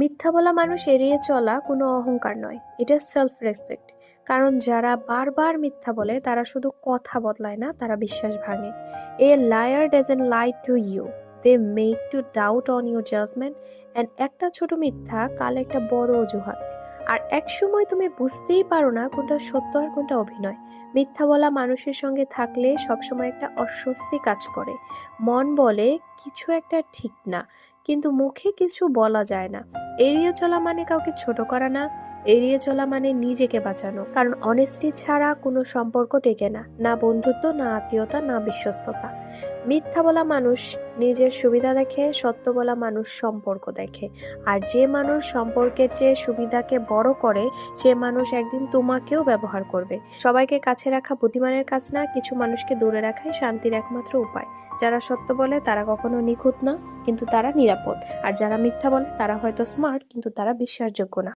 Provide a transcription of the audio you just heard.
মিথ্যা বলা মানুষ এড়িয়ে চলা কোনো অহংকার নয়, এটা সেলফ রেসপেক্ট। কারণ যারা বারবার মিথ্যা বলে তারা শুধু কথা বদলায় না, তারা বিশ্বাস ভাঙে। A liar doesn't lie to you, they make to doubt on your judgement. And একটা ছোট মিথ্যা কাল একটা বড় অজুহাত। আর এক সময় তুমি বুঝতেই পারো না কোনটা সত্য আর কোনটা অভিনয়। মিথ্যা বলা মানুষের সঙ্গে থাকলে সবসময় একটা অস্বস্তি কাজ করে। মন বলে কিছু একটা ঠিক না, কিন্তু মুখে কিছু বলা যায় না। এড়িয়ে চলা মানে কাউকে ছোট করা না, এড়িয়ে চলা মানে নিজেকে বাঁচানো। কারণ অনেস্টি ছাড়া কোনো সম্পর্ক টেকে না, না বন্ধুত্ব, না আত্মীয়তা, না বিশ্বস্ততা। মিথ্যা বলা মানুষ নিজের সুবিধা দেখে, সত্য বলা মানুষ সম্পর্ক দেখে। আর যে মানুষ সম্পর্কের চেয়ে সুবিধাকে বড় করে, সে মানুষ একদিন তোমাকেও ব্যবহার করবে। সবাইকে কাছে রাখা বুদ্ধিমানের কাজ না, কিছু মানুষকে দূরে রাখাই শান্তির একমাত্র উপায়। যারা সত্য বলে তারা কখনো নিখুঁত না, কিন্তু তারা নিরাপদ। আর যারা মিথ্যা বলে তারা হয়তো স্মার্ট, কিন্তু তারা বিশ্বাসযোগ্য না।